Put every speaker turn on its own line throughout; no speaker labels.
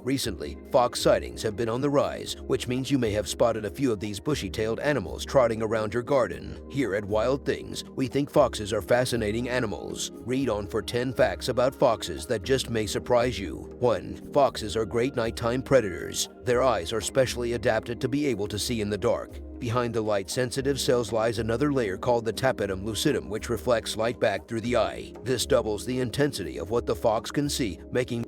Recently, fox sightings have been on the rise, which means you may have spotted a few of these bushy-tailed animals trotting around your garden. Here at Wild Things, we think foxes are fascinating animals. Read on for 10 facts about foxes that just may surprise you. 1. Foxes are great nighttime predators. Their eyes are specially adapted to be able to see in the dark. Behind the light-sensitive cells lies another layer called the tapetum lucidum, which reflects light back through the eye. This doubles the intensity of what the fox can see, making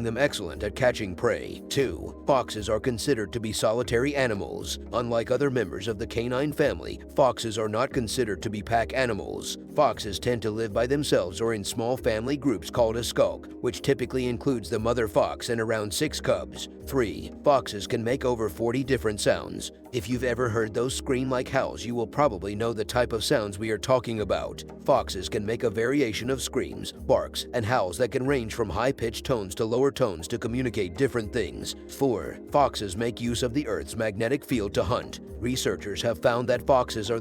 them excellent at catching prey. 2. Foxes are considered to be solitary animals. Unlike other members of the canine family, foxes are not considered to be pack animals. Foxes tend to live by themselves or in small family groups called a skulk, which typically includes the mother fox and around 6 cubs. 3. Foxes can make over 40 different sounds. If you've ever heard those scream-like howls, you will probably know the type of sounds we are talking about. Foxes can make a variation of screams, barks, and howls that can range from high-pitched tones to lower tones to communicate different things. 4. Foxes make use of the Earth's magnetic field to hunt. Researchers have found that foxes are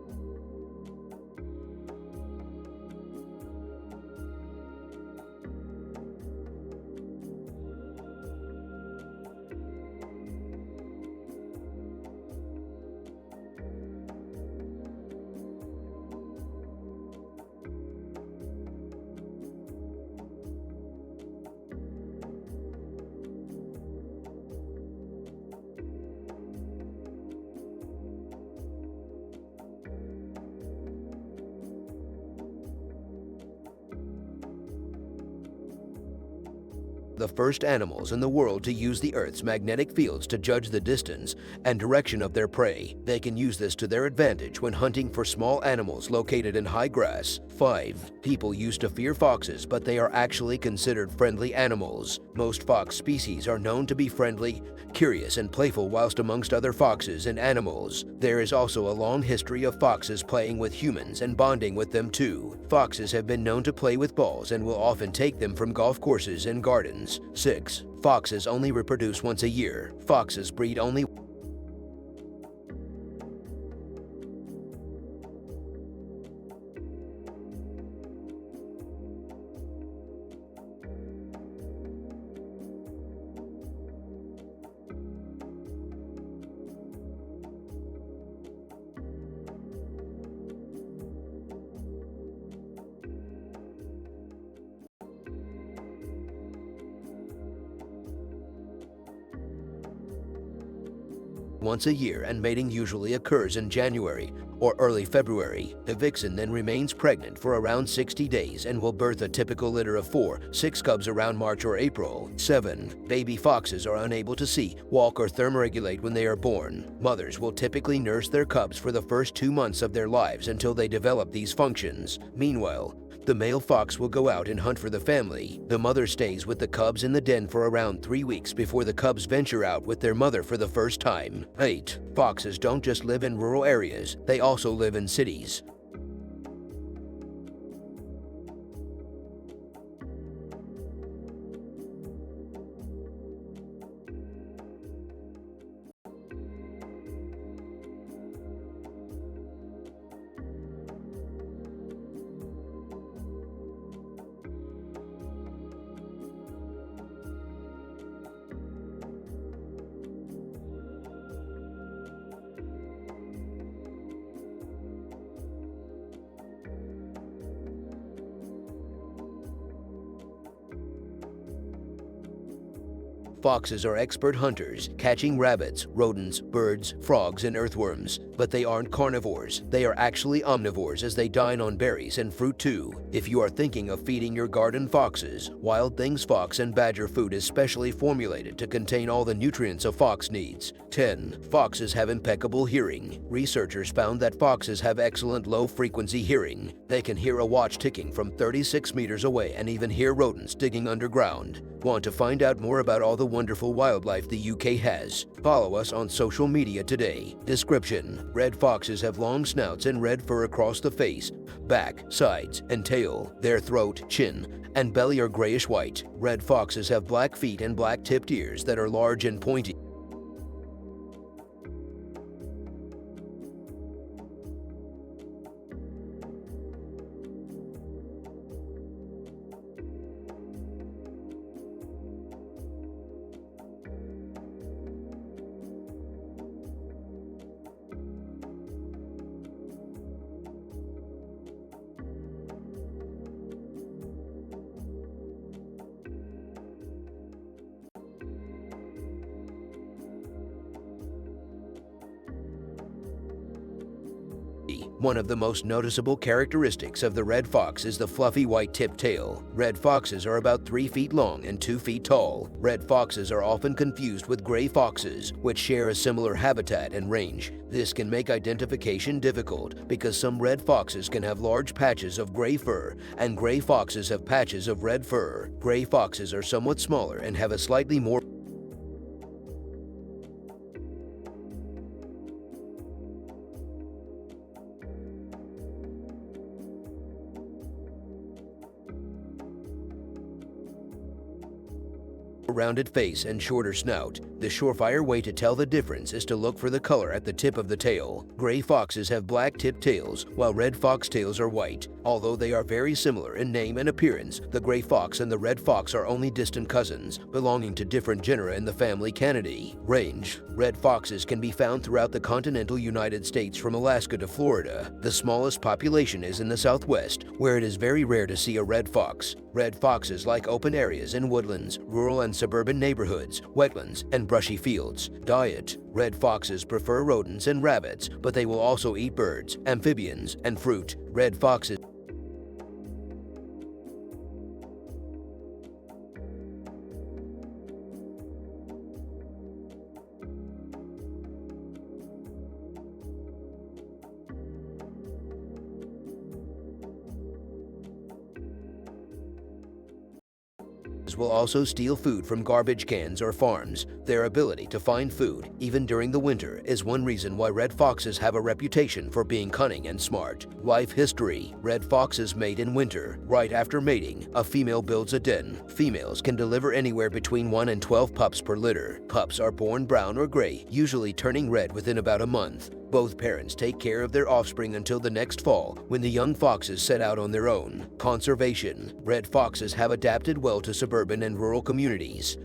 the first animals in the world to use the Earth's magnetic fields to judge the distance and direction of their prey. They can use this to their advantage when hunting for small animals located in high grass. 5. People used to fear foxes, but they are actually considered friendly animals. Most fox species are known to be friendly, curious, and playful, whilst amongst other foxes and animals. There is also a long history of foxes playing with humans and bonding with them too. Foxes have been known to play with balls and will often take them from golf courses and gardens. 6. Foxes only reproduce once a year. Foxes breed only once a year, and mating usually occurs in January or early February. The vixen then remains pregnant for around 60 days and will birth a typical litter of 4-6 cubs around March or April. 7. Baby foxes are unable to see, walk, or thermoregulate when they are born. Mothers will typically nurse their cubs for the first 2 months of their lives until they develop these functions. Meanwhile, the male fox will go out and hunt for the family. The mother stays with the cubs in the den for around 3 weeks before the cubs venture out with their mother for the first time. 8. Foxes don't just live in rural areas, they also live in cities. Foxes are expert hunters, catching rabbits, rodents, birds, frogs, and earthworms. But they aren't carnivores. They are actually omnivores, as they dine on berries and fruit too. If you are thinking of feeding your garden foxes, WildThings fox and badger food is specially formulated to contain all the nutrients a fox needs. 10. Foxes have impeccable hearing. Researchers found that foxes have excellent low-frequency hearing. They can hear a watch ticking from 36 meters away and even hear rodents digging underground. Want to find out more about all the wonderful wildlife the UK has? Follow us on social media today. Description: red foxes have long snouts and red fur across the face, back, sides, and tail. Their throat, chin, and belly are grayish-white. Red foxes have black feet and black-tipped ears that are large and pointy. One of the most noticeable characteristics of the red fox is the fluffy white tipped tail. Red foxes are about 3 feet long and 2 feet tall. Red foxes are often confused with gray foxes, which share a similar habitat and range. This can make identification difficult because some red foxes can have large patches of gray fur and gray foxes have patches of red fur. Gray foxes are somewhat smaller and have a slightly more rounded face and shorter snout. The surefire way to tell the difference is to look for the color at the tip of the tail. Gray foxes have black tipped tails, while red fox tails are white. Although they are very similar in name and appearance, the gray fox and the red fox are only distant cousins, belonging to different genera in the family Canidae. Range: red foxes can be found throughout the continental United States from Alaska to Florida. The smallest population is in the Southwest, where it is very rare to see a red fox. Red foxes like open areas in woodlands, rural and suburban neighborhoods, wetlands, and brushy fields. Diet: red foxes prefer rodents and rabbits, but they will also eat birds, amphibians, and fruit. Red foxes will also steal food from garbage cans or farms. Their ability to find food, even during the winter, is one reason why red foxes have a reputation for being cunning and smart. Life history: red foxes mate in winter. Right after mating, a female builds a den. Females can deliver anywhere between 1 and 12 pups per litter. Pups are born brown or gray, usually turning red within about a month. Both parents take care of their offspring until the next fall, when the young foxes set out on their own. Conservation: red foxes have adapted well to suburban and rural communities.